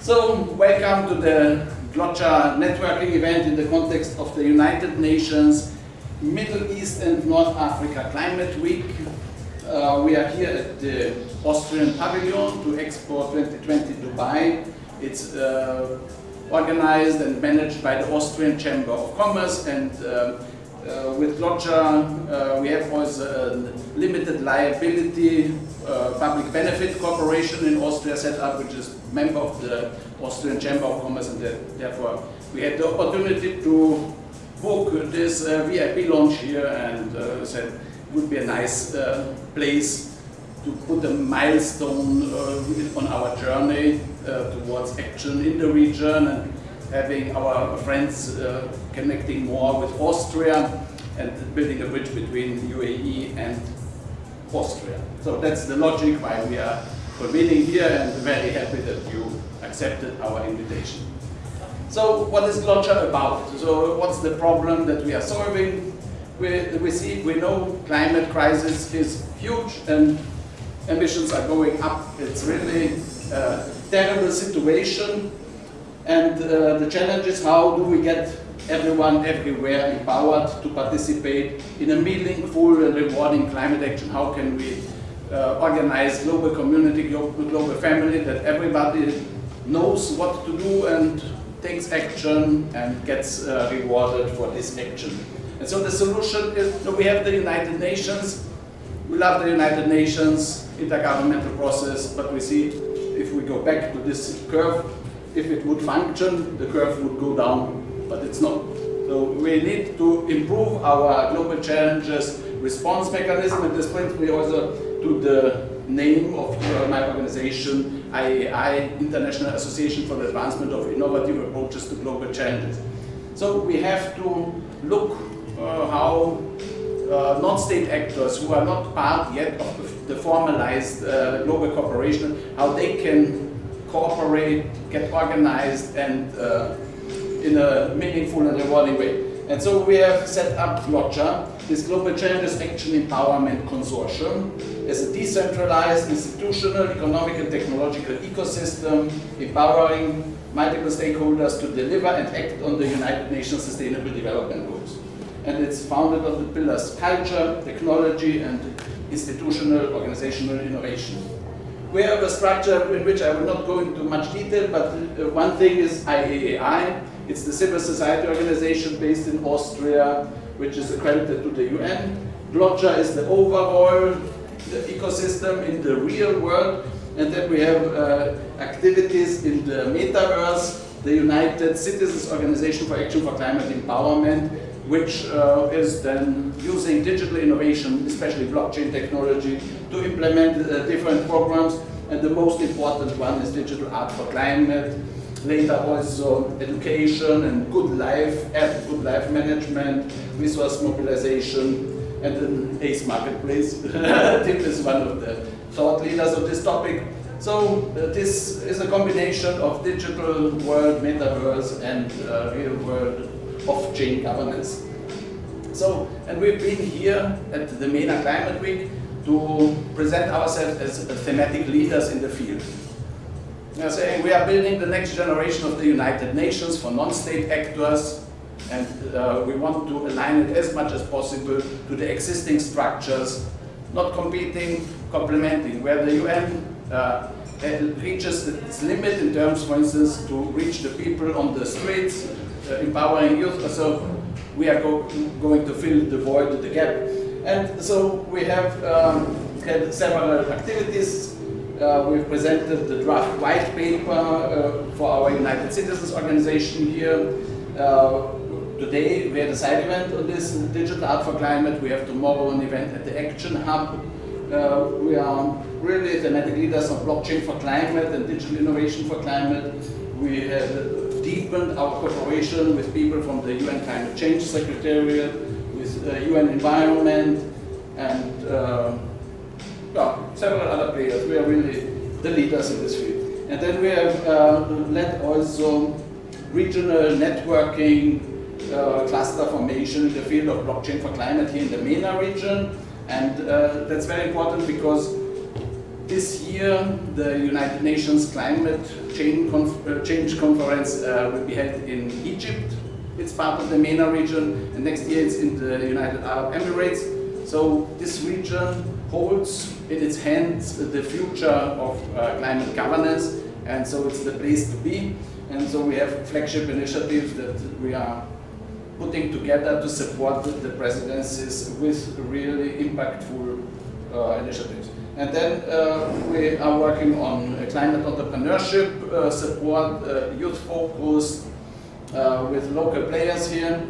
So, welcome to the GloCha networking event in the context of the United Nations Middle East and North Africa Climate Week. We are here at the Austrian pavilion to EXPO 2020 Dubai. It's organized and managed by the Austrian Chamber of Commerce, and with GloCha we have also a limited liability public benefit corporation in Austria set up, which is member of the Austrian Chamber of Commerce, and therefore we had the opportunity to book this VIP launch here, and said it would be a nice place to put a milestone on our journey towards action in the region, and having our friends connecting more with Austria and building a bridge between UAE and Austria. So that's the logic why we are convening here, and very happy that you accepted our invitation. So what is GloCha about? So what's the problem that we are solving? We know climate crisis is huge and emissions are going up. It's really a terrible situation, and the challenge is, how do we get everyone everywhere empowered to participate in a meaningful and rewarding climate action? How can we organize global community, global family, that everybody knows what to do and takes action and gets rewarded for this action? And so the solution is, we have the United Nations. We love the United Nations intergovernmental process, but we see, if we go back to this curve, if it would function, the curve would go down, but it's not. So we need to improve our global challenges response mechanism, and this brings me also to the name of my organization, IAI, International Association for the Advancement of Innovative Approaches to Global Challenges. So we have to look how non-state actors who are not part yet of the formalized global cooperation, how they can cooperate, get organized, and in a meaningful and rewarding way. And so we have set up GloCha, this Global Challenges Action Empowerment Consortium, as a decentralized institutional, economic and technological ecosystem empowering multiple stakeholders to deliver and act on the United Nations Sustainable Development Goals. And it's founded on the pillars culture, technology, and institutional organizational innovation. We have a structure in which I will not go into much detail, but one thing is IAI. It's the civil society organization based in Austria, which is accredited to the UN. GloCha is the overall ecosystem in the real world, and then we have activities in the metaverse, the United Citizens Organization for Action for Climate Empowerment, which is then using digital innovation, especially blockchain technology, to implement different programs. And the most important one is Digital Art for Climate. Later also education and good life management, resource mobilization, and an ACE marketplace. Tim is one of the thought leaders of this topic. So this is a combination of digital world, metaverse, and real world off-chain governance. So, and we've been here at the MENA Climate Week to present ourselves as thematic leaders in the field. We are saying we are building the next generation of the United Nations for non-state actors, and we want to align it as much as possible to the existing structures, not competing, complementing, where the UN reaches its limit in terms, for instance, to reach the people on the streets, empowering youth. So we are going to fill the void, the gap. And so we have had several activities. We've presented the draft white paper for our United Citizens organization here. Today we had a side event on this, Digital Art for Climate. We have tomorrow an event at the Action Hub. We are really thematic leaders on blockchain for climate and digital innovation for climate. We have deepened our cooperation with people from the UN Climate Change Secretariat, with UN Environment, and several other players. We are really the leaders in this field. And then we have led also regional networking, cluster formation in the field of blockchain for climate here in the MENA region. And that's very important because this year, the United Nations Climate Change Conference will be held in Egypt. It's part of the MENA region, and next year it's in the United Arab Emirates. So this region holds in its hands the future of climate governance, and so it's the place to be. And so we have flagship initiatives that we are putting together to support the presidencies with really impactful initiatives. And then we are working on climate entrepreneurship support, youth focus with local players here.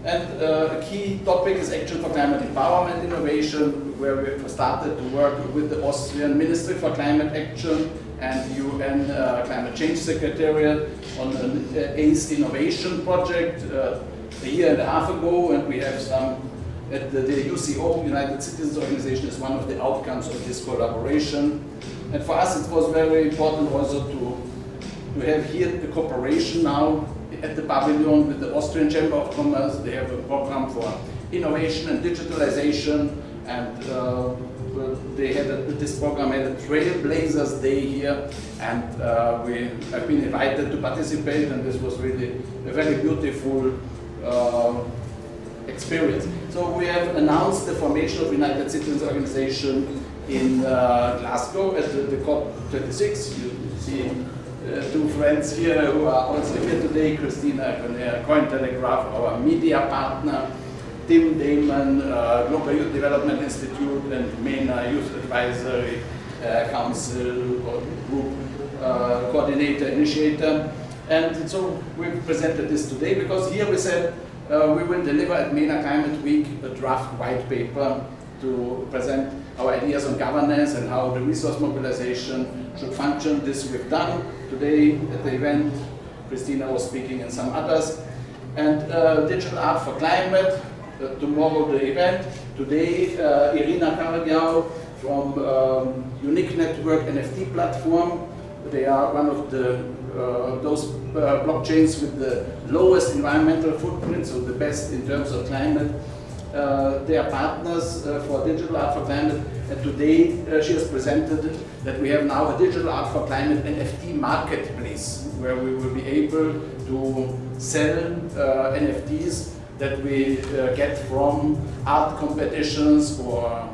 And a key topic is Action for Climate Empowerment Innovation, where we started to work with the Austrian Ministry for Climate Action and UN Climate Change Secretariat on an ACE innovation project a year and a half ago, and we have some at the UCO, United Citizens Organization, is one of the outcomes of this collaboration. And for us it was very important also to have here the cooperation now at the pavilion with the Austrian Chamber of Commerce. They have a program for innovation and digitalization, and they had this program had a Trailblazers Day here, and we have been invited to participate, and this was really a very beautiful experience. So we have announced the formation of United Citizens Organization in Glasgow at the COP26. You see two friends here who are also here today, Christina Cointelegraph, our media partner, Tim Damon, Global Youth Development Institute, and MENA Youth Advisory Council or Group Coordinator, Initiator. And so we presented this today because here we said we will deliver at MENA Climate Week a draft white paper to present our ideas on governance and how the resource mobilization should function. This we've done today at the event. Christina was speaking and some others. And digital art for climate, tomorrow the event. Today, Irina Karagiao from Unique Network NFT platform. They are one of those blockchains with the lowest environmental footprint, so the best in terms of climate. They are partners for digital art for climate, and today she has presented that we have now a digital art for climate NFT marketplace where we will be able to sell NFTs that we get from art competitions or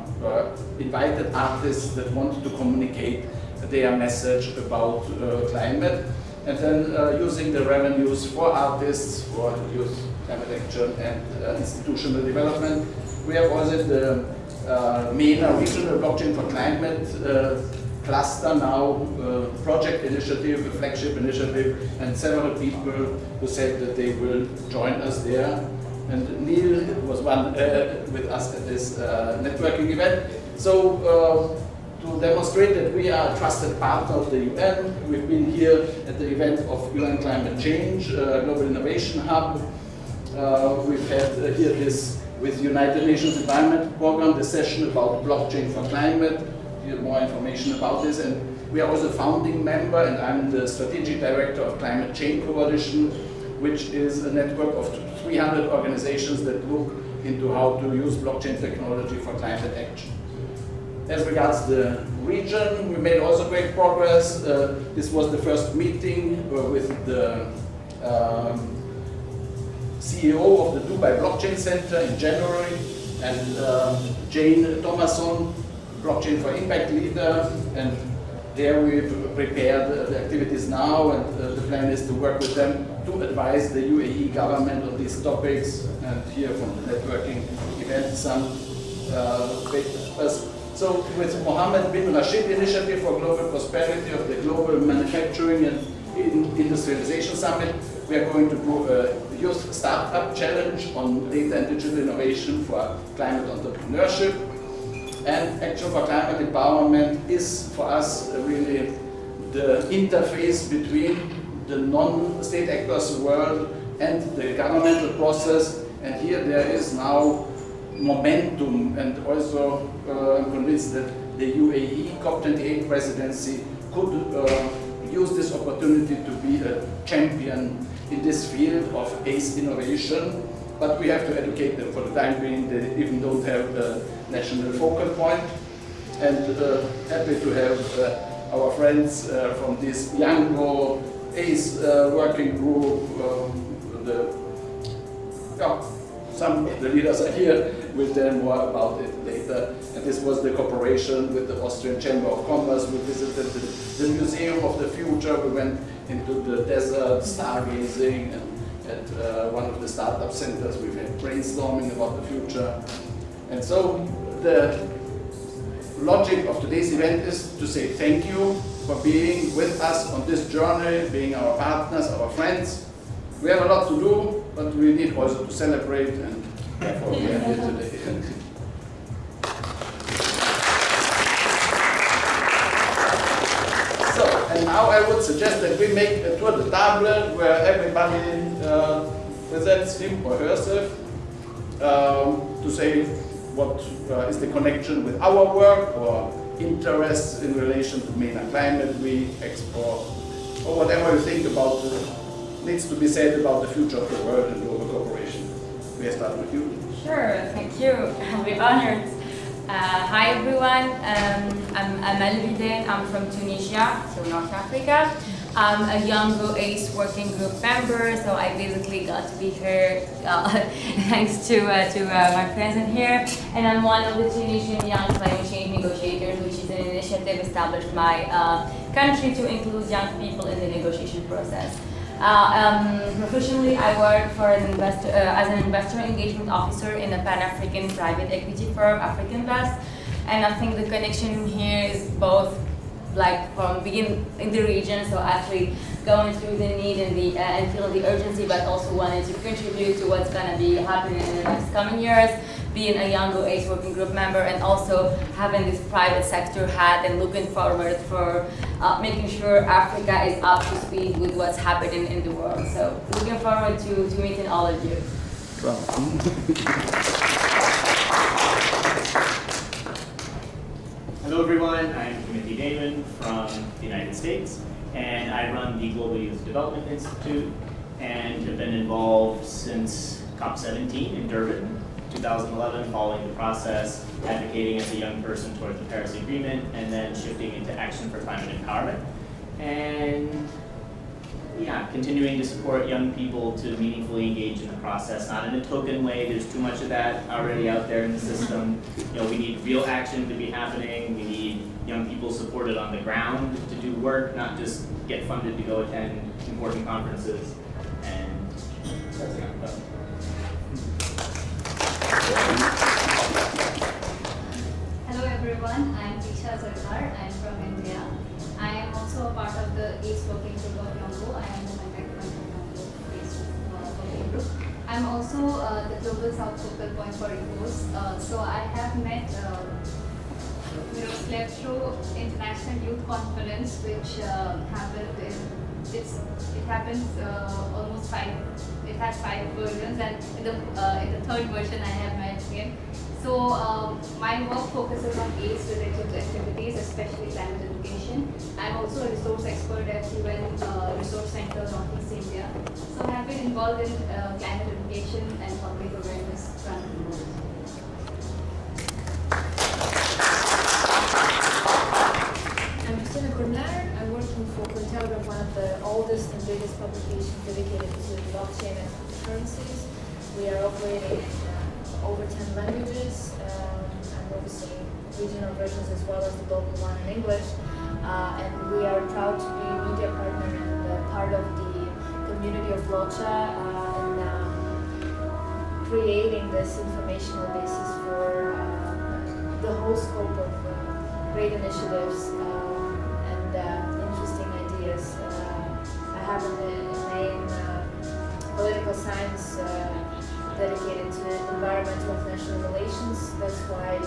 invited artists that want to communicate their message about climate, and then using the revenues for artists, for youth climate action and institutional development. We have also the MENA Regional Blockchain for Climate cluster now, project initiative, a flagship initiative, and several people who said that they will join us there. And Neil was one with us at this networking event. So to demonstrate that we are a trusted partner of the UN, we've been here at the event of UN Climate Change, Global Innovation Hub. We've had here this with United Nations Environment Program, the session about blockchain for climate. You have more information about this. And we are also a founding member, and I'm the strategic director of Climate Change Coalition, which is a network of 300 organizations that look into how to use blockchain technology for climate action. As regards the region, we made also great progress. This was the first meeting with the CEO of the Dubai Blockchain Center in January, and Jane Thomason, Blockchain for Impact leader, and there we've prepared the activities now, and the plan is to work with them to advise the UAE government on these topics, and hear from the networking event some papers. So with Mohammed bin Rashid Initiative for Global Prosperity of the Global Manufacturing and Industrialization Summit, we are going to do a youth startup challenge on data and digital innovation for climate entrepreneurship. And Action for Climate Empowerment is for us really the interface between the non-state actors world and the governmental process. And here there is now momentum, and also I'm convinced that the UAE COP28 presidency could use this opportunity to be a champion in this field of ACE innovation. But we have to educate them. For the time being, they even don't have a national focal point. and happy to have our friends from this Young ACE working group. Some of the leaders are here. We'll tell more about it later. And this was the cooperation with the Austrian Chamber of Commerce. We visited the Museum of the Future. We went into the desert, stargazing, and at one of the startup centers we've had brainstorming about the future. And so the logic of today's event is to say thank you for being with us on this journey, being our partners, our friends. We have a lot to do, but we need also to celebrate, and therefore we are here today. So, and now I would suggest that we make a tour de table where everybody presents him or herself to say what is the connection with our work or interests in relation to MENA Climate Week, EXPO, or whatever you think about needs to be said about the future of the world and global cooperation. May I start with you? Sure, thank you. We're honored. Hi everyone, I'm Elvide. I'm from Tunisia, so North Africa. I'm a Young ACE working group member, so I basically got to be here thanks to my friends in here. And I'm one of the Tunisian Young Climate Change Negotiators, which is an initiative established by country to include young people in the negotiation process. Professionally, I work for an investor, as an investor engagement officer in a Pan-African private equity firm, African Best. And I think the connection here is both like from being in the region, so actually going through the need and and feeling the urgency, but also wanting to contribute to what's going to be happening in the next coming years, being a Young ACE working group member, and also having this private sector hat and looking forward for making sure Africa is up to speed with what's happening in the world. So looking forward to meeting all of you. Hello everyone, I'm Timothy Damon from the United States, and I run the Global Youth Development Institute and have been involved since COP17 in Durban, 2011, following the process, advocating as a young person towards the Paris Agreement, and then shifting into action for climate empowerment. And yeah, continuing to support young people to meaningfully engage in the process, not in a token way. There's too much of that already out there in the system. You know, we need real action to be happening. We need young people supported on the ground to do work, not just get funded to go attend important conferences. And that's enough. Hello everyone, I'm Disha Sarkar. I'm from India. I am also a part of the ACE working group of Yongo. I am the contact point of Yongo ACE working group. I'm also the global south focal point for EXPO. So I have met slept through International Youth Conference, which happened in it happens almost it has 5 versions, and in the third version I have met him. So my work focuses on ACE related activities, especially climate education. I'm also a resource expert at UN Resource Center Northeast India. So I have been involved in climate education and public awareness around the world. I'm Christina Cornard. I'm working for Cointelegraph, one of the oldest and biggest publications dedicated to blockchain and cryptocurrencies. We are operating in over 10 languages, and obviously regional versions as well as the local one in English. And we are proud to be a media partner and part of the community of GloCha, and creating this informational basis for the whole scope of great initiatives and interesting ideas. I have a main political science dedicated to environmental and international relations. That's why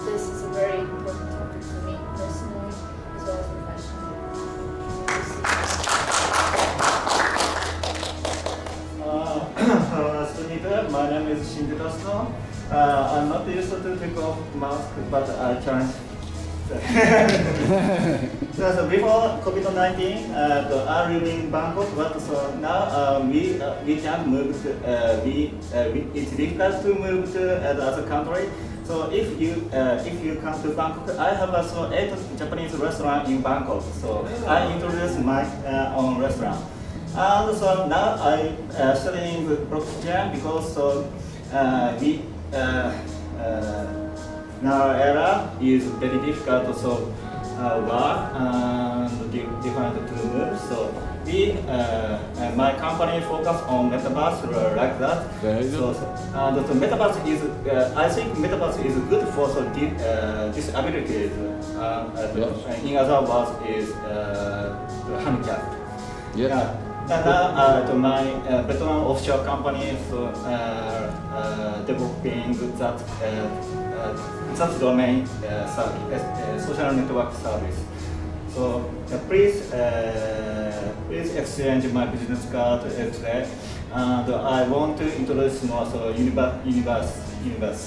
this is a very important topic for me personally as well as professionally. My name is Shinji Tasno. I'm not used to take off mask, but I challenge. So before COVID-19, I live in Bangkok, but so now we can move to, it's difficult to move to other country, So if you come to Bangkok, I have also 8 Japanese restaurants in Bangkok. So I introduced my own restaurant. And so now I studying blockchain because now era is very difficult to solve work and different tools. So my company focus on metaverse like that. Very good. So the metaverse is I think metaverse is good for disabilities. In other words, is the handicap. Yes. And now my Vietnam offshore company so developing that domain social network service. So please exchange my business card today. And I want to introduce more so universe.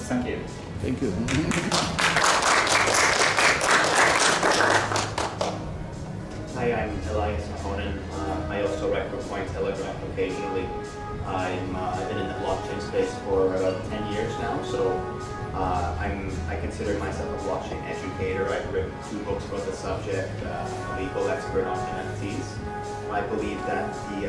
Thank you. Thank you. Hi, I'm Elias Mahonen. I also write for Cointelegraph occasionally. I've been in the blockchain space for about 10 years now, so I consider myself a blockchain educator. I've written 2 books about the subject, a legal expert on NFTs. I believe that the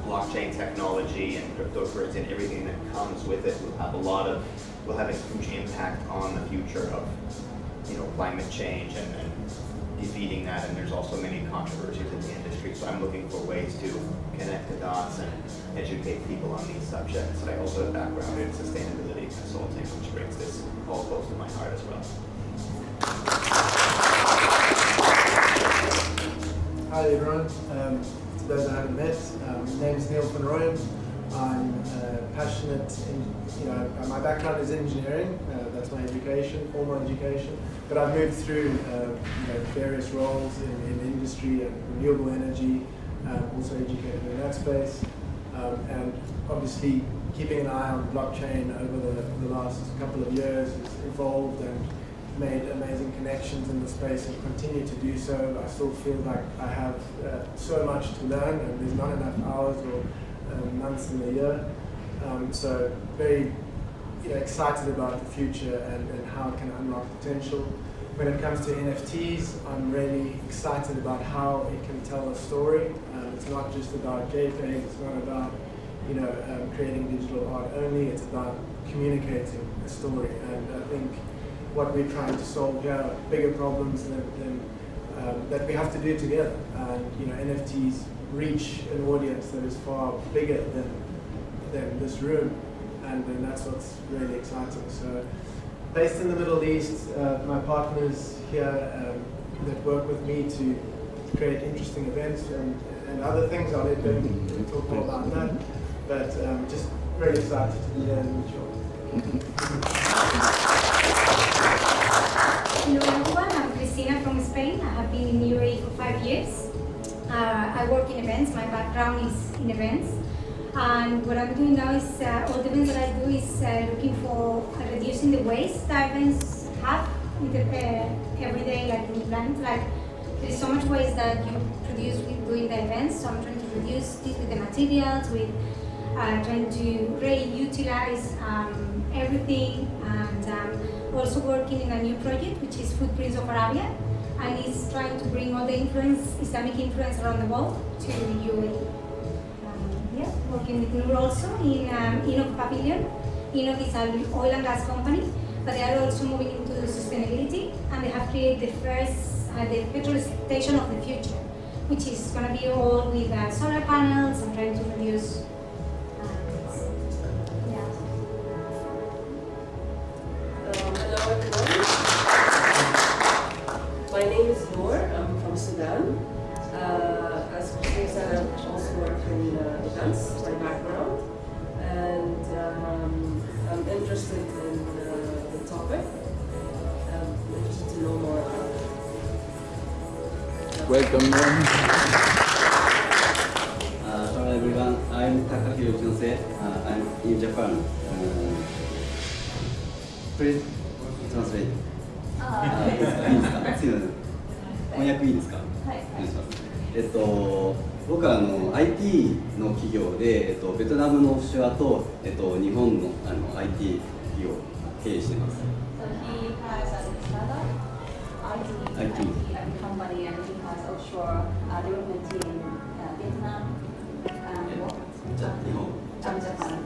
blockchain technology and cryptocurrency and everything that comes with it will have a huge impact on the future of climate change and defeating that, and there's also many controversies in the industry, so I'm looking for ways to connect the dots and educate people on these subjects. I also have a background in sustainability consulting, which brings this all close to my heart as well. Hi everyone, to those I haven't met, my name is Neil van Rooyen. I'm passionate my background is engineering, that's my education, formal education, but I've moved through various roles in industry and renewable energy, also educated in that space, and obviously keeping an eye on blockchain over the last couple of years has evolved and made amazing connections in the space and continue to do so. I still feel like I have so much to learn and there's not enough hours or months in the year. So very excited about the future and how it can unlock potential. When it comes to NFTs, I'm really excited about how it can tell a story. It's not just about JPEG, it's not about creating digital art only, it's about communicating a story. And I think what we're trying to solve here are bigger problems than that we have to do together. And NFTs reach an audience that is far bigger than this room, and that's what's really exciting. So, based in the Middle East, my partners here that work with me to create interesting events and other things. I'll let them talk more about that. But just very excited to be here and meet you all. Hello everyone, I'm Cristina from Spain. I have been in UAE for 5 years. I work in events, my background is in events. And what I'm doing now is, all the events that I do is looking for reducing the waste that events have every day, like in the planet. Like, there's so much waste that you produce with doing the events, so I'm trying to reduce this with the materials, with trying to reutilize everything, and also working in a new project which is Footprints of Arabia, and it's trying to bring all the Islamic influence around the world to UAE. Working with Noor also in Enoch Pavilion. Enoch is an oil and gas company, but they are also moving into sustainability, and they have created the first the petrol station of the future, which is going to be all with solar panels and trying to reduce. Hello everyone. My name is Noor. I'm from Sudan. As Christine said, I also work in events, my background, and I'm interested in the topic. I'm interested to know more about it. Welcome. Hello everyone, I'm Takahiro Junse. I'm in Japan. Please translate. いいですか？すいません。翻訳いいですか？はい。お願いします。僕はIT の企業で、ベトナムのオフショアと、日本のIT 企業を経営しています。So he has a startup, IT company, and he has offshore development team in Vietnam and Japan.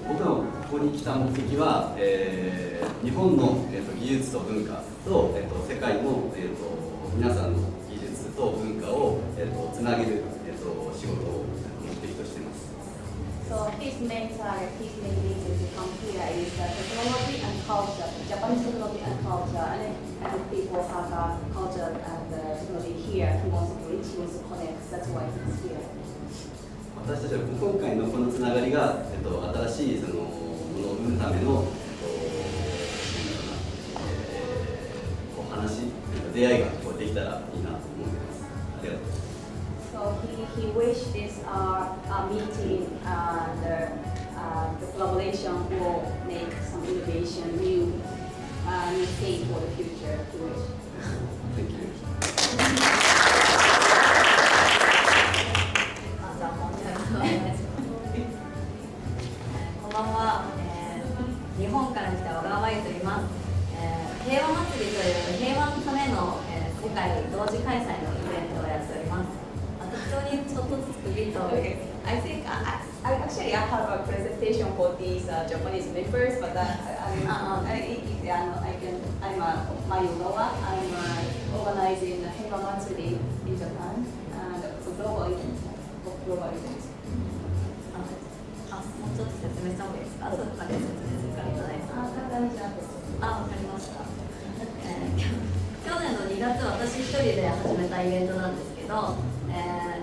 僕のここに来た目的は、日本の、技術と文化と、世界の、皆さんの技術と文化を、つなげる、仕事を目的としています。So his main target, his main reason to come here is technology and culture, Japanese technology and culture, and people have a culture and technology here. He wants to reach, he wants to connect. That's why he's here. 私たちは今回のこのつながりが、新しいそのものを生むための、話、出会いができたらいいなと思っています。ありがとうございます。So he wished this meeting and the collaboration will make some innovation, new thing for the future. He wished. Thank you. こんばんは、日本から来た小川真由と言います。平和祭りという平和のための、世界同時開催のイベントをやっております。適当にちょっとずつ区切ると、I think I actually have a presentation for these Japanese members, but I'm Mayugawa. I'm organizing the Heiwa Matsuri in Japan and a global event. もうちょっと説明した方がいいですか？後で説明するからいただいて。わかりました。去年の2月、私一人で始めたイベントなんですけど、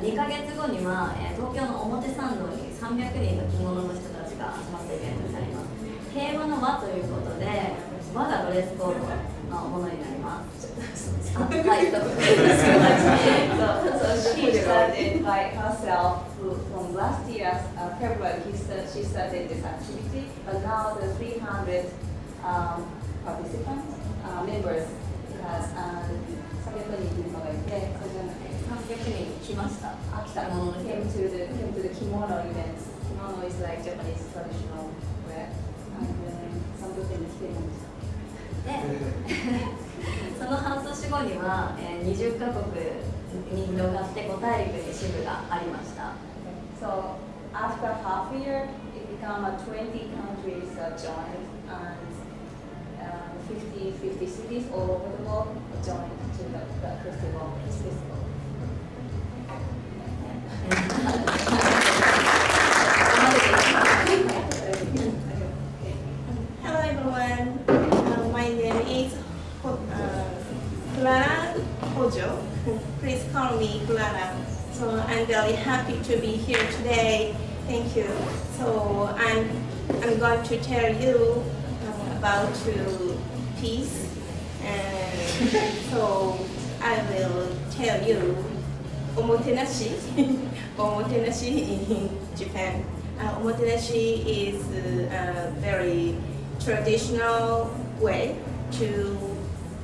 2ヶ月後には、東京の表参道に300人の着物の人たちが集まったイベントになります。平和の和ということで、和がドレスコードのものになります。So she started by herself from last year, February. She started this activity, but now the 300 participants, members has 300人いるのがいて、300人来ました。came to the kimono event. Kimono is like Japanese traditional wear, and 300人来ていました。その半年後には、20カ国に広がって5大陸に支部がありました。So after half a year, it became 20 countries joined and 50 cities all over the world joined to the festival. Hello everyone, my name is Clara Hojo. Please call me Clara. So I'm very happy to be here today. Thank you. So I'm going to tell you about peace. And so I will tell you omotenashi. Omotenashi in Japan. Omotenashi is a very traditional way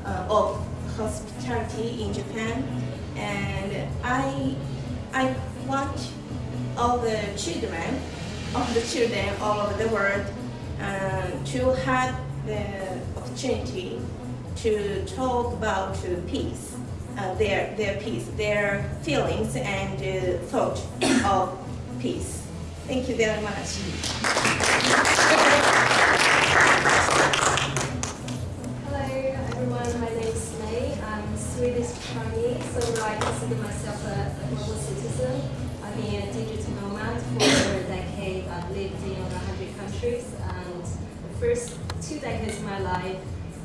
of hospitality in Japan, and I want all the children all over the world to have the opportunity to talk about peace, their peace, their feelings and thought of peace. Thank you very much. Hello everyone, my name is May. I'm Swedish Chinese, so I consider myself a global citizen. I've been a digital nomad for over a decade. I've lived in over 100 countries, and the first 2 decades of my life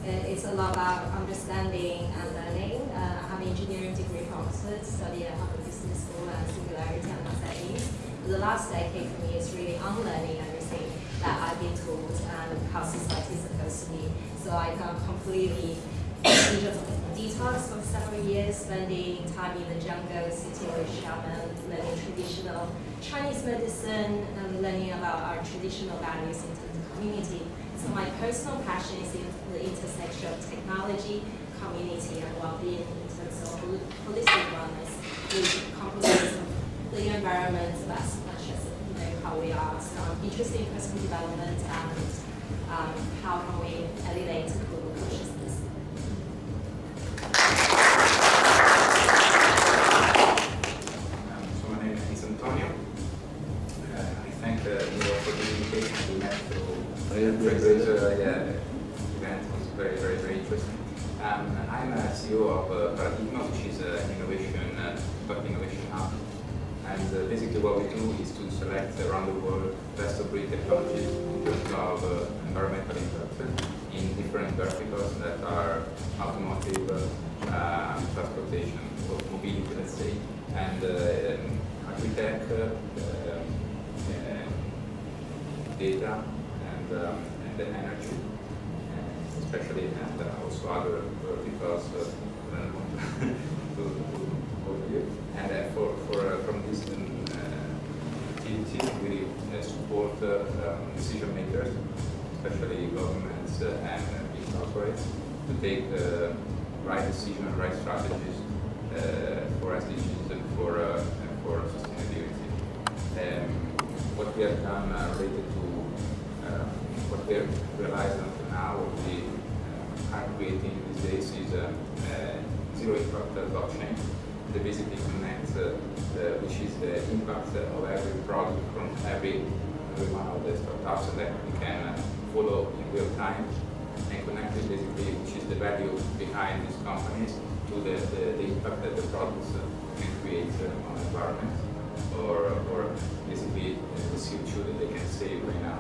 it's a lot about understanding and learning. I have an engineering degree from Oxford, studied at Harvard Business School and Singularity and Massachusetts. The last decade for me is really unlearning everything that I've been told and how society is supposed to be. So I can completely detox for several years, spending time in the jungle, sitting with shaman, learning traditional Chinese medicine, and learning about our traditional values in terms of community. So my personal passion is in the intersection of technology, community, and well-being in terms of holistic wellness, which complements the environment as much as how we are. So I'm interested in personal development and how can we elevate global consciousness. So my name is Antonio. I thank you for the invitation we had to this event. Was very interesting. I'm a CEO of Paradigma, which is an innovation hub. And basically what we do is to select around the world best of breed technologies in terms of environmental impact in different verticals that are automotive, transportation, or mobility, let's say, and agri-tech, data, and then energy, especially, and also other verticals to overview. And from this activity, we support decision makers, especially governments and big corporates, to take the right decision, right strategies for SDGs and for sustainability. What we have done related to what we have realized until now, what we are creating these days is zero impact blockchain. They basically connect which is the impact of every product from every one of the startups that we can follow in real time and connect it basically, which is the value behind these companies, to the impact that the products can create on the environment, or basically the CO2 that they can save right now,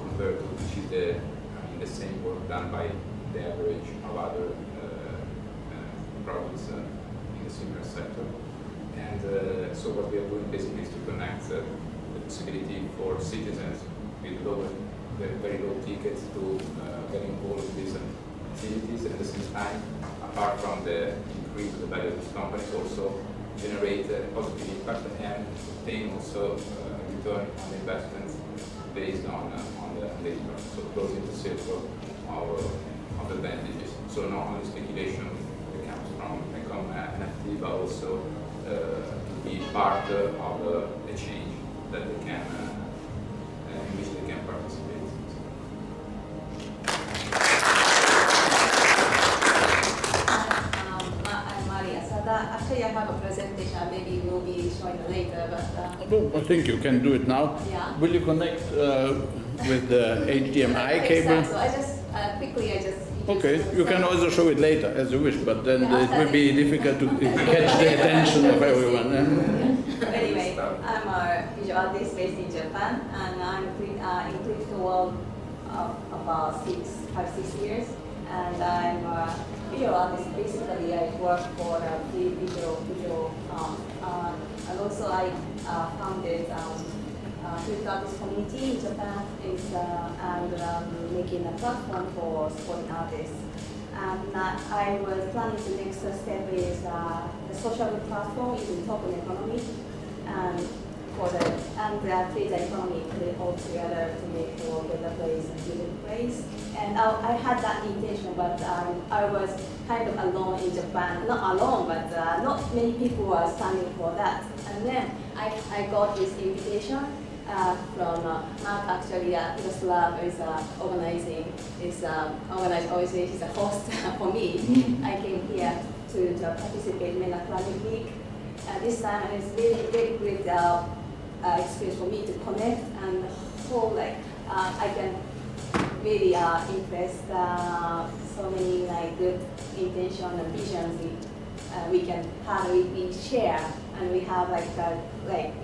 compared to which is the same work done by the average of other products in the similar sector. And so what we are doing basically is to connect the possibility for citizens with very low tickets to get involved in these activities, and at the same time, apart from the increase of the value of these companies, also generate a positive impact and obtain also return on the investments based on the impact. So closing the circle of advantages. So not only speculation that comes from become an active, but also to be part of a change that they can, in which they can participate. I'm Maria. So actually I have a presentation, maybe we'll be showing it later, but... I think you can do it now. Yeah. Will you connect with the HDMI cable? So I just, quickly, Okay, you can also show it later as you wish, but then it will be difficult to catch the attention of everyone. Anyway, I'm a visual artist based in Japan, and I'm in clinical world about 5-6 years. And I'm a visual artist. Basically, I work for the visual and also I founded visual artist community in Japan and making a platform for supporting artists. And I was planning the next step is the social platform using token economy and create the economy all together to make the world a better place and beautiful place. And I had that intention, but I was kind of alone in Japan. Not alone, but not many people were standing for that. And then I got this invitation from Mark, actually, Yugoslav is organizing, is a host for me. I came here to participate in a climate week. This time it's really very great experience for me to connect and hold, I can really impress so many good intention and visions we can have, we share, and we have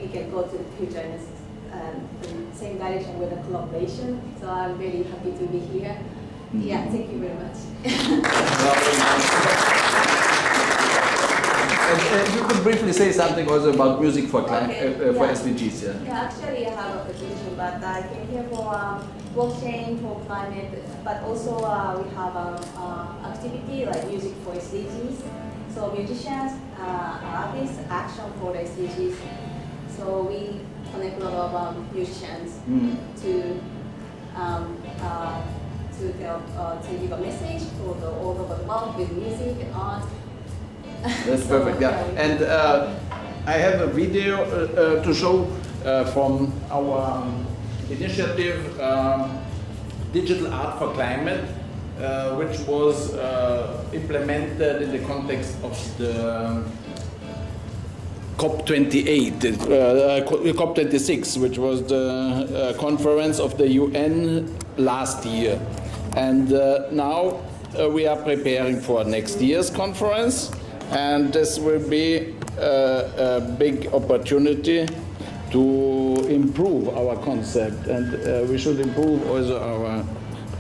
we can go to the future in the same direction with a collaboration. So I'm very happy to be here. Yeah, thank you very much. If you could briefly say something also about music for SDGs. Yeah, actually I have a petition, but I came here for blockchain, for climate, but also we have activity like music for SDGs. So musicians, artists, action for SDGs. So we connect a lot of musicians to give a message for all over the world with music and art. That's perfect, yeah. And I have a video to show from our initiative Digital Art for Climate, which was implemented in the context of the COP28, COP26, which was the conference of the UN last year. And now we are preparing for next year's conference, and this will be a big opportunity to improve our concept, and we should improve also our,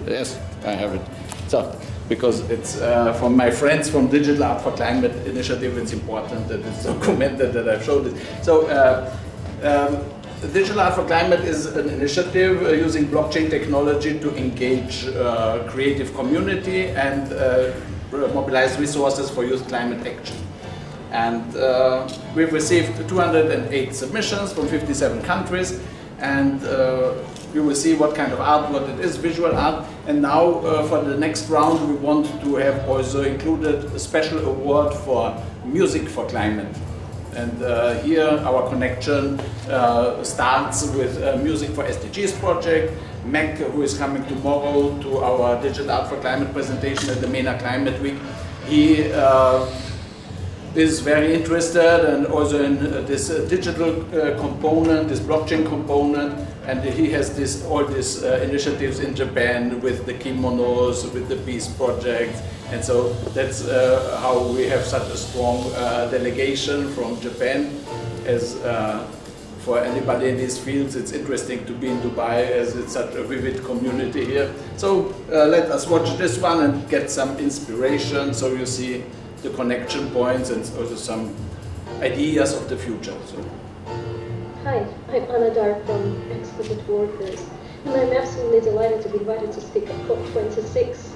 yes, I have it. So, because it's from my friends from Digital Art for Climate Initiative, it's important that it's documented that I've showed it. So, Digital Art for Climate is an initiative using blockchain technology to engage creative community and mobilize resources for youth climate action. And we've received 208 submissions from 57 countries, and you will see what kind of art, what it is, visual art. And now for the next round, we want to have also included a special award for music for climate. And here our connection starts with Music for SDGs project. Mac, who is coming tomorrow to our Digital Art for Climate presentation at the MENA Climate Week, he is very interested and also in this digital component, this blockchain component, and he has all these initiatives in Japan with the kimonos, with the peace project, and so that's how we have such a strong delegation from Japan. As for anybody in these fields, it's interesting to be in Dubai, as it's such a vivid community here. So let us watch this one and get some inspiration, so you see the connection points and also some ideas of the future. So. Hi, I'm Anna Dar from Exquisite Workers, and I'm absolutely delighted to be invited to speak at COP26.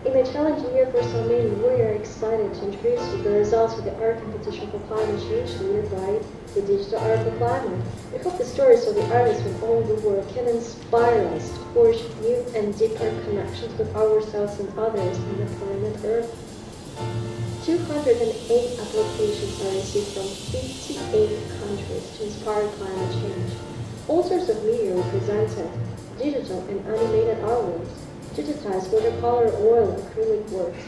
In a challenging year for so many, we are excited to introduce you the results of the art competition for climate change led by the Digital Art for Climate. We hope the stories of the artists from all over the world can inspire us to forge new and deeper connections with ourselves and others on the planet Earth. 208 applications are received from 58 countries to inspire climate change. All sorts of media were presented, digital and animated artworks, digitized watercolor, oil, acrylic works,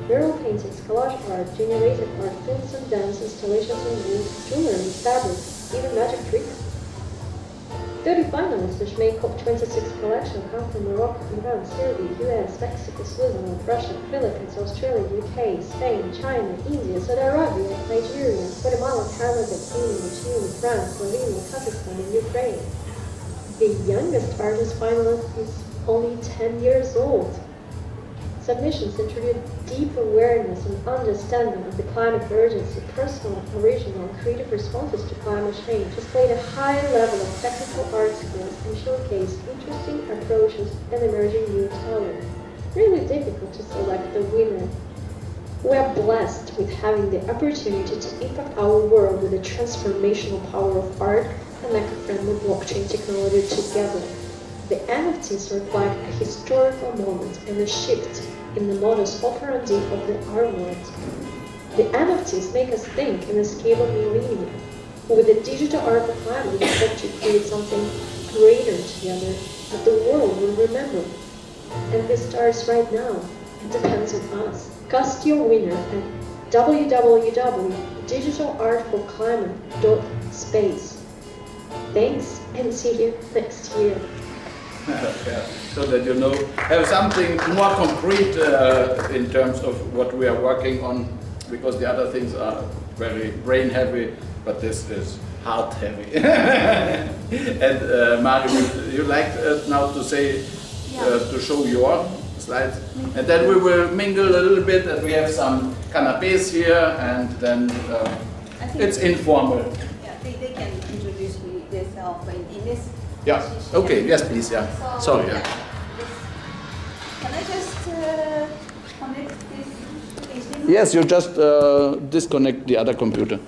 mural paintings, collage art, generated art, films and dance, installations on wood, jewelry, fabrics, even magic tricks. 30 finalists which make COP26 collection come from Morocco, Iran, Serbia, US, Mexico, Switzerland, Russia, Philippines, Australia, UK, Spain, China, India, Saudi Arabia, Nigeria, Guatemala, Canada, Kenya, Chile, France, Slovenia, Kazakhstan, and Ukraine. The youngest artist finalist is only 10 years old. Submissions introduce deep awareness and understanding of the climate urgency, personal, original, and creative responses to climate change, displayed a high level of technical art skills, and showcase interesting approaches and emerging new talent. Really difficult to select the winner. We are blessed with having the opportunity to impact our world with the transformational power of art and eco-friendly blockchain technology together. The NFTs reflect a historical moment and a shift in the modus operandi of the art world. The NFTs make us think in a scale of millennia. With the digital art of climate, we hope to create something greater together that the world will remember. And this starts right now. It depends on us. Cast your winner at www.digitalartforclimate.space. Thanks, and see you next year. Yeah, so that you know, have something more concrete in terms of what we are working on, because the other things are very brain heavy, but this is heart heavy. And Mari, you like now to say, to show your slides, and then we will mingle a little bit, and we have some canapes here, and then it's informal. Yeah, they can introduce themselves in this. Yeah. Okay. Yes, please. Yeah. Sorry. Yeah. Can I just connect this? Yes, you just disconnect the other computer.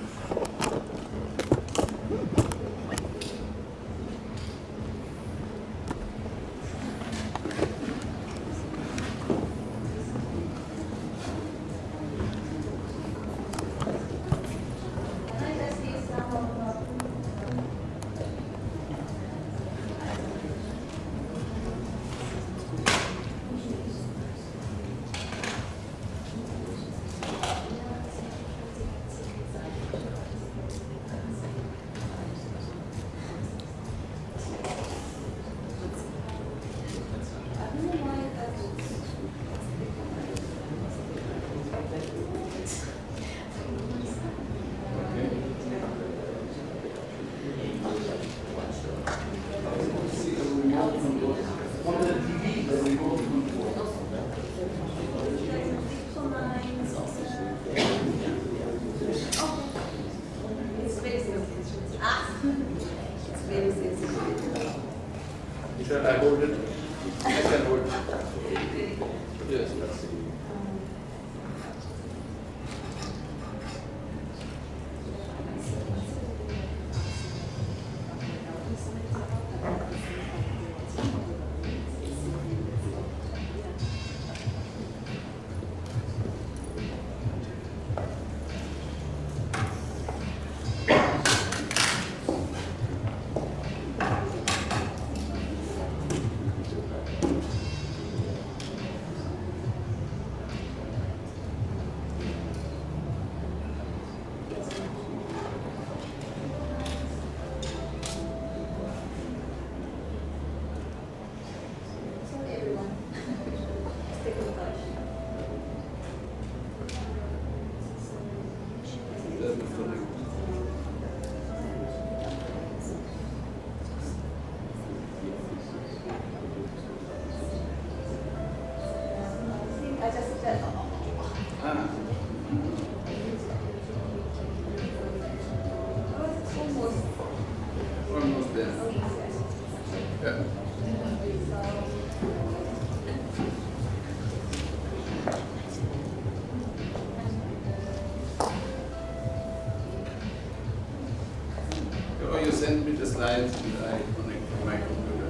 slides and I connect to my computer.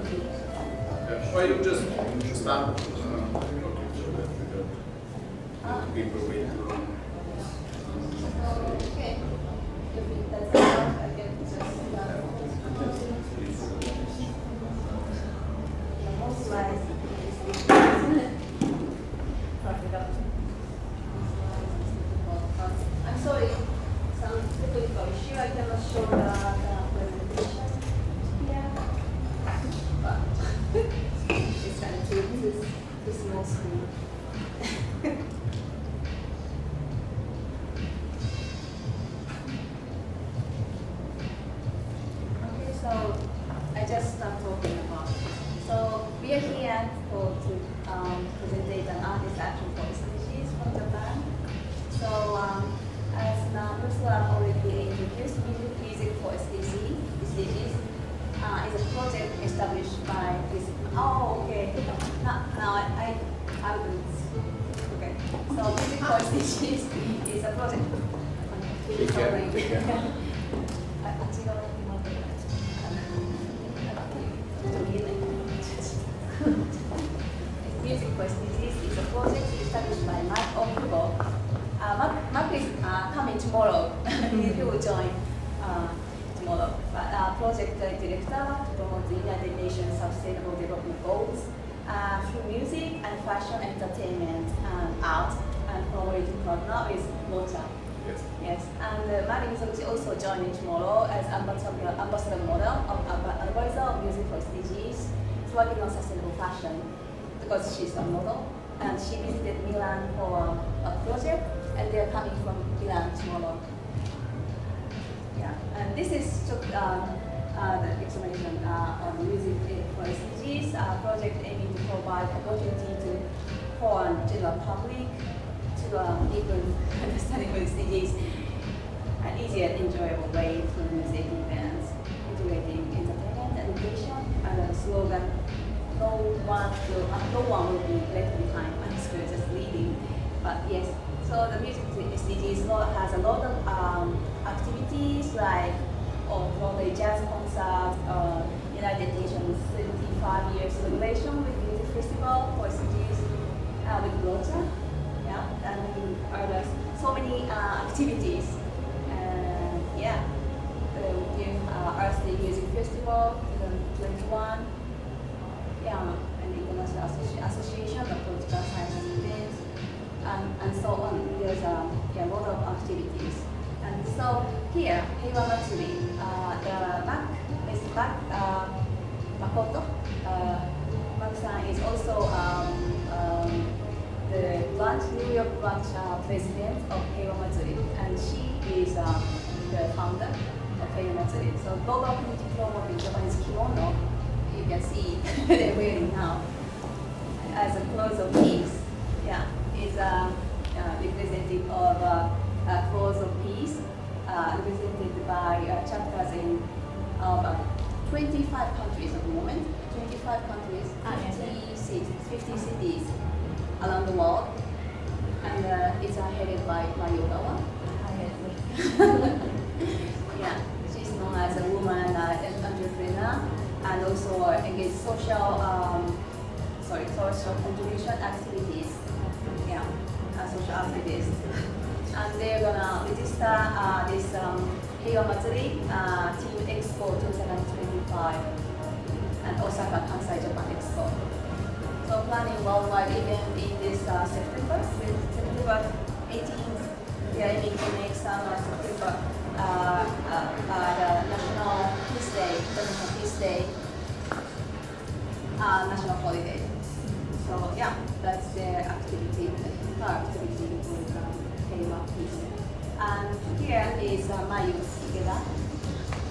Or you just start. People wait. Okay. That's all. I can just most slides. I'm sorry, some technical issue. I cannot show the presentation here. But it's kind of too small screen. Okay, so I just start talking about. So we are here to present an artist action for SDGs from Japan. So as Ursula already introduced, music for SDGs is a project established by this. Oh, okay. Now I will. Okay. So music for SDGs is a project. Take care. Music for SDGs is a project established by Mark Okibo. Mark is coming tomorrow. He will join tomorrow. But project director to promote the United Nations Sustainable Development Goals through music and fashion, entertainment, and art, and collaborating partner is GloCha. Yes. Yes, and Mari Mizoguchi also joining tomorrow as ambassador model of advisor of music for SDGs. She's working on sustainable fashion because she's a model, and she visited Milan for a project, and they are coming from Milan tomorrow. Yeah, and this is the explanation on music for SDGs project aiming to provide opportunity for general public to deepen understanding of SDGs, an easy and enjoyable way through music events, integrating entertainment, education, and a slogan, no one will be left behind. I'm just reading, but yes. So the music SDGs has a lot of activities like Broadway jazz concert, United Nations 75 years celebration with music festival for SDGs with GloCha. Yeah, and there's so many activities. Yeah, the Earth Day Music Festival, 2021. Yeah, and the International Association of Political Science events, and so on. There's a lot of activities. And so here, Heiwa Matsuri, the Makoto, Mak-san is also the New York branch president of Heiwa Matsuri, and she is the founder of Heiwa Matsuri. So global community promoting Japanese kimono, you can see they're wearing now as a clothes of peace. Yeah, is representative of clothes of peace, represented by chapters in 25 countries at the moment. 25 countries, 50 cities around the world, and it's headed by Mayogawa. Yeah, she's known as a woman entrepreneur, and also engage social contribution activities. Yeah, social activists. And they're gonna register this Heiwa Matsuri Team EXPO 2025 and Osaka Kansai Japan EXPO. So planning worldwide event in this September 18th. They are aiming to make September the National Peace Day, International Peace Day, national holiday. So yeah, that's their activity with Heiwa Peace. And here is Mayu Ikeda.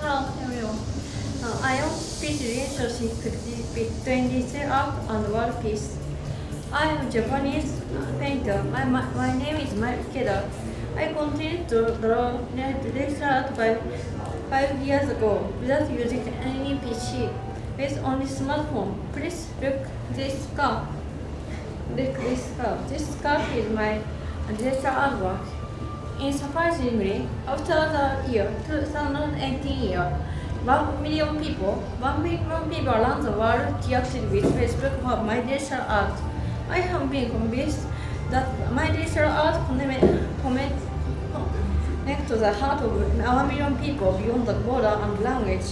Hello everyone. I am peace relationship between this art and world peace. I am a Japanese painter. My name is Mayu Ikeda. I continued to draw digital art by 5 years ago without using any PC, with only smartphone. Please look this scarf. This scarf is my digital artwork. Surprisingly, after the year 2018 year, 1 million people, 1 million people around the world reacted with Facebook for my digital art. I have been convinced that my digital art connects to the heart of 1 million people beyond the border and language.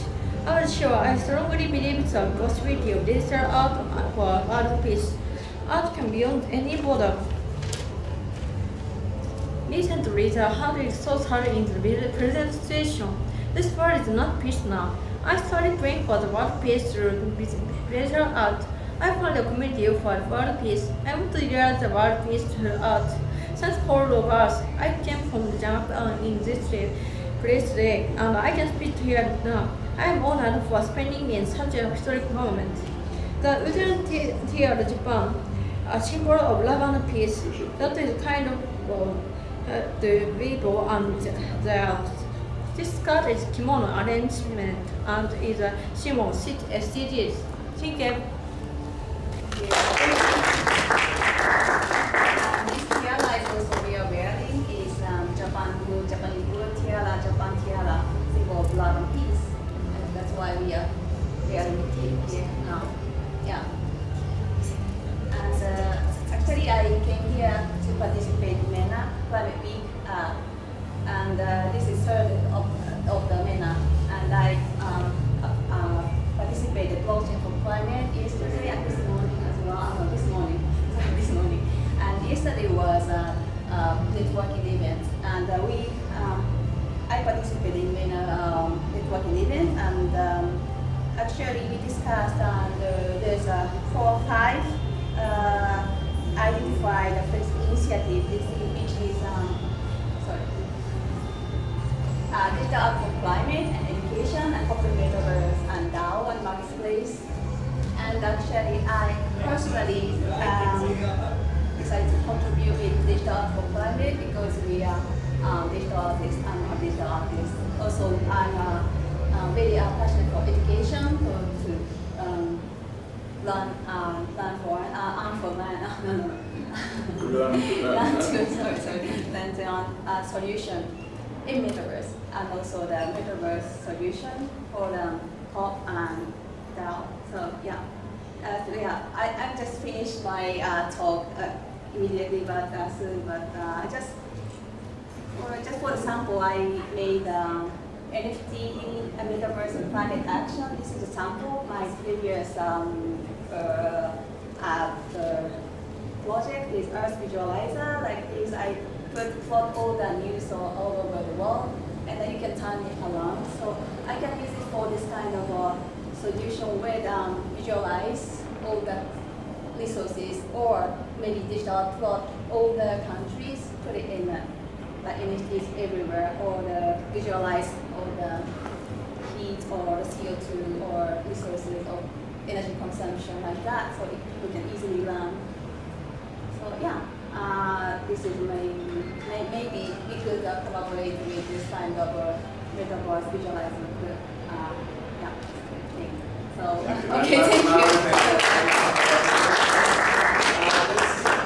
I was sure I strongly believe the possibility of digital art for world peace. Art can beyond any border. Recently, the heart is so hard in the present situation. This world is not peace now. I started praying for the world peace through digital art. I found a community for world peace. I want to realize the world peace through art. Thanks for all of us. I came from Japan in this place today, and I can speak here now. I am honored for spending in such a historic moment. The Wooden Theater Japan, a symbol of love and peace, that is kind of the people and this skirt is kimono arrangement and is a symbol of SDGs. Thank you. This tiara is also we are wearing is Japanese wood tiara, Japan tiara, symbol of love and peace. And that's why we are wearing it here now. Yeah. And actually I came here to participate in MENA Climate Week. And this is third of the MENA. And I participated GloCha for climate yesterday and this morning as well. No, this morning. And yesterday was a networking event, and I participated in MENA networking event, and actually we discussed, and there's 4 or 5 identified first initiative, which is digital art for climate and education, and corporate metaverse, and DAO and marketplace. And actually, I personally decided to contribute with digital art for climate because we are digital artists. I'm a digital artist. Also, I'm very passionate for education, to learn solution in metaverse, and also the metaverse solution for the COP and DAO. So yeah, I just finished my talk immediately, but soon. But just for example, I made NFT metaverse and climate action. This is a sample. My previous project is Earth Visualizer. Like this, I plot all the news all over the world, and then you can turn it around. So I can use it for this kind of solution where visualize all the resources, or maybe digital plot all the countries, put it in like images everywhere, or visualize all the heat or the CO2 or resources or energy consumption like that, so we can easily learn. So yeah, this is maybe we could collaborate with this kind of metaverse visualizing. Yeah, thing. So okay, thank you.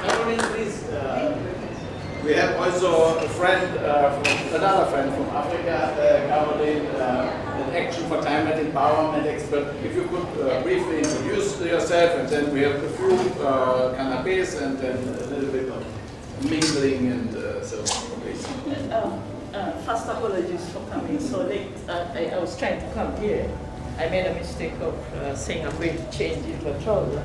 Caroline, please. We have also another friend from Africa, Caroline, an Action for Climate Empowerment expert. If you could briefly introduce yourself, and then we have a few canapes, and then a little bit of mingling, and so please. First, apologies for coming so late. I was trying to come here. I made a mistake of saying I'm going to change into a trouser.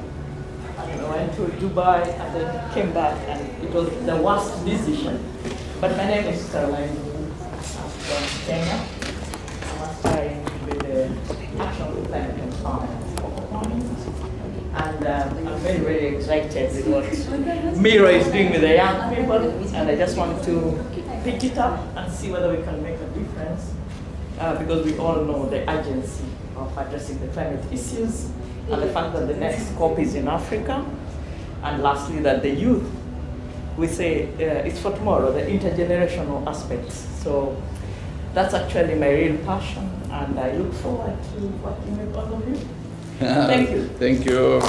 I went to Dubai and then came back, and it was the worst decision. But my name is Caroline. I'm from Kenya. I'm aspiring with the Action for Climate Empowerment. And I'm very, very excited with what Miro is doing with the young people, and I just want to pick it up and see whether we can make a difference, because we all know the urgency of addressing the climate issues, and the fact that the next COP is in Africa, and lastly that the youth, we say it's for tomorrow, the intergenerational aspects. So that's actually my real passion, and I look forward to working with all of you. Thank you. Thank you.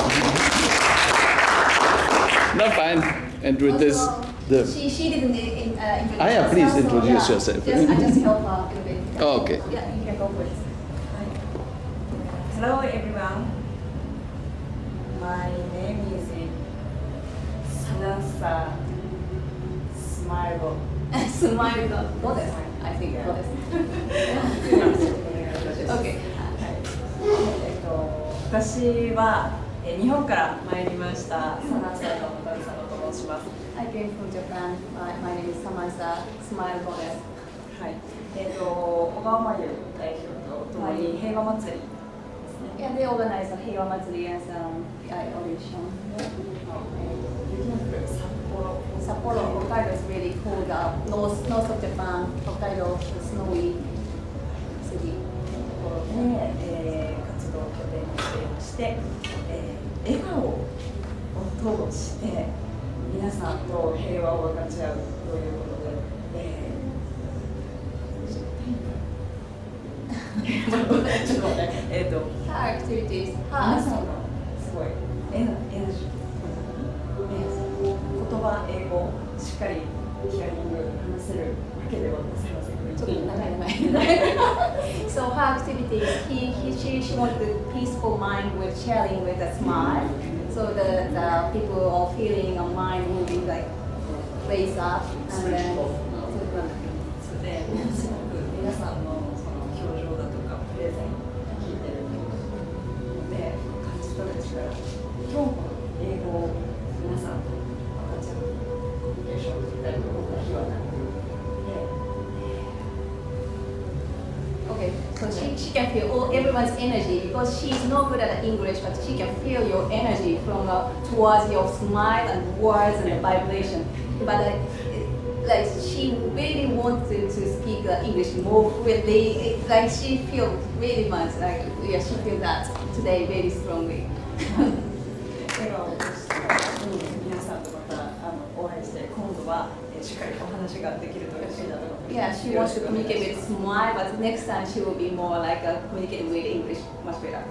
No, fine. And with also, she didn't introduce yeah, please herself, introduce so, yourself. I just help her a little bit. Oh, okay. Yeah, you can go first. Hello everyone. My name is Sanasa Smile. Smile. What is? I think what is? Okay. 私は日本から参りましたサナサの渡佐野と申します。I came from Japan. My name is Samantha Smile Goddess. はい。小川真由代表と共に平和祭り。Yeah, they organize a 平和祭り as audition. Sapporo, Hokkaido is really cold. North of Japan, Hokkaido is snowy city. で、活動拠点にしていまして、笑顔を通して皆さんと平和を分かち合うということで、ちょっと待って、Her activities, 皆さんのすごいエナジー、言葉、英語、しっかりヒアリング、話せるわけではございません。So her activities, she wants the peaceful mind with sharing with a smile. So the people are feeling a mind will be like raised up and then. すごく皆さんのその表情だとかプレゼン聞いてるので感じ取る力、今日も英語を皆さんと赤ちゃんにコミュニケーションしたりとか日はなく。Okay, so she can feel everyone's energy because she's not good at English, but she can feel your energy from towards your smile and words and the vibration. But like she really wants to speak English more fluently. Like she feels really much like yeah, she feels that today very strongly. 笑顔をして皆さんとまたお会いして今度はしっかりお話ができると嬉しいなと思います。Yeah, she wants to communicate with smile, but next time she will be more like communicating with English much better.